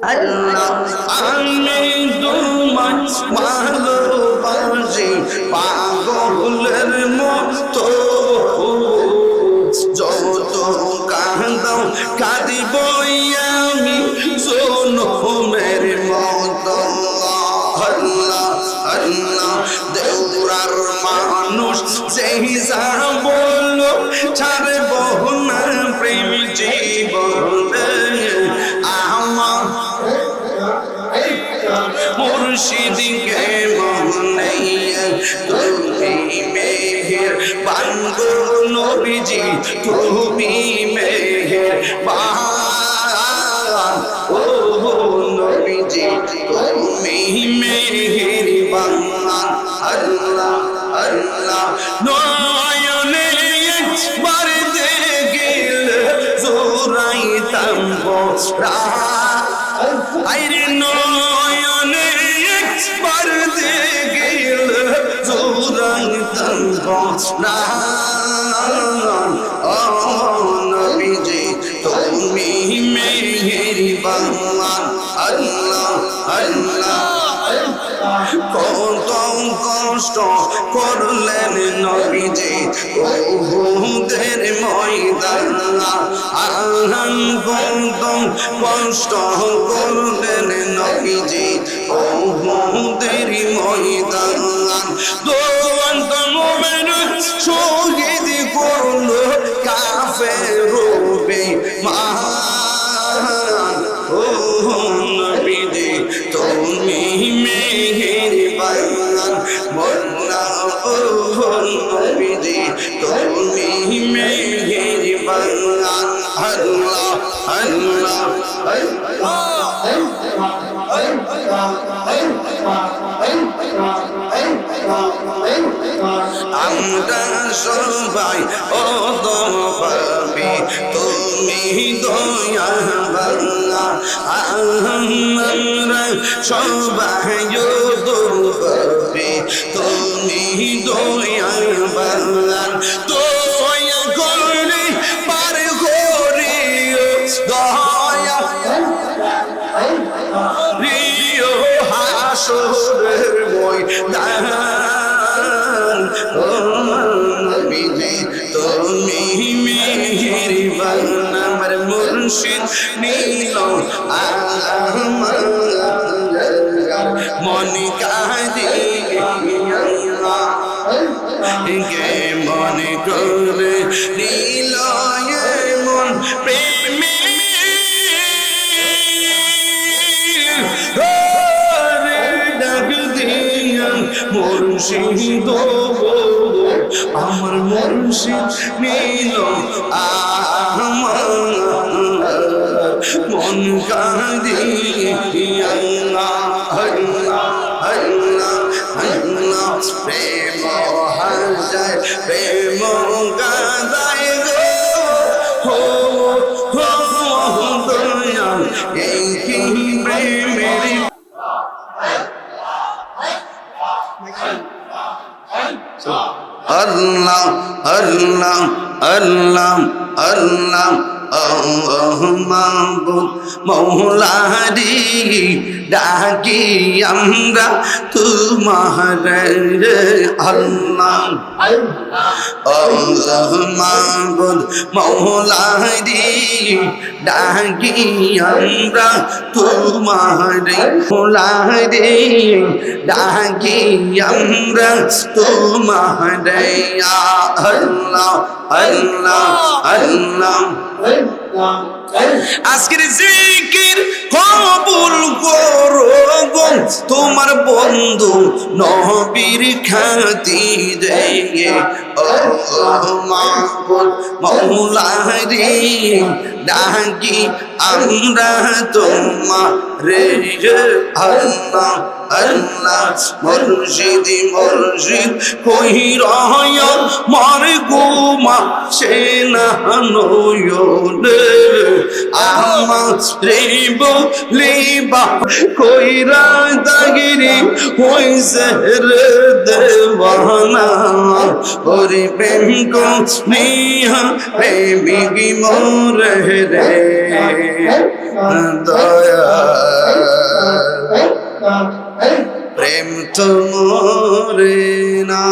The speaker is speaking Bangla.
আল্লাহ আমি তোমায় ভালোবাসি পাগলের মতো, যত কাঁদাও কাঁদিব আমি জনমের মতো। আল্লাহ আল্লাহ দেউরার মানুষ যেই যা বললো ছাড়ব না প্রেম জীবনে, আমার মুর্শিদকে মনে তুমি মেহের বানগো নবীজি, তুমি মেহের বান ও নবীজি, তুমি মেহের বান। আল্লাহ আল্লাহ নয়নে একবার দেখিলে জোড়াইতাম বসরা, আইরে নয়নে একবার দেখিলে জোড়াইতাম বসরা। ও নবীজি তুমি মেহেরবান। আল্লাহ আল্লাহ কত কষ্ট করলেন নবীজি উহুদের ময়দানে, আহান কত কষ্ট করলেন নবীজি উহুদের ময়দানে। দোয়ান্ত মোমেন শহীদ করলো কাফের বেঈমান, ও নবীজি তুমি মেহেরবান। মোল্লা ও নবীজি তুমি মেহেরবান। আল্লাহ আল্লাহ আমরা সবাই ও পাবি তুমি দয়াবান। আমরা সবাই ও পাবি তুমি দয়াবান। দয়া করে পার করিও দয়া রিও হাসরের ময়দান। ও নবীজি তুমি মেহেরবান। আমার মুর্শিদ নীল আমার মন কাঁদিয়া গে মন করে নীল মন প্রেমে ডাক দিয়া মুর্শিদ আমার মুর্শিদ নীল আমার মন কাঁদিয়া। আল্লাহ আল্লাহ আল্লাহ প্রেম হাজার প্রেম গাদায় গো হো হো দয়াল এই কি প্রেমের। আল্লাহ আল্লাহ আল্লাহ আল্লাহ মাহবুব মৌলারি ডাকি আমরা তোমার। আল্লাহ মাহবুব মৌলারি ডাকি আমরা তোমার। মৌলারি ডাকি আমরা তোমার। আল্লাহ আল্লাহ আল্লাহ আজকের জিকির কবুল করো গো তোমার বন্ধু নবীর খাতিরে। ও মাহবুব মৌলারি ডাকি আমরা তোমারে। আল্লাহ আল্লাহ মুর্শিদ মুর্শিদ কই রয় মর গুমা সে না নয়নে, আমার রে বলিবা কইরা দাগিরি হইছে রে দেওয়ানা। ওরে প্রেম কো স্নেহা প্রেমিক মোরে রে দয়া প্রেম তো মরে না।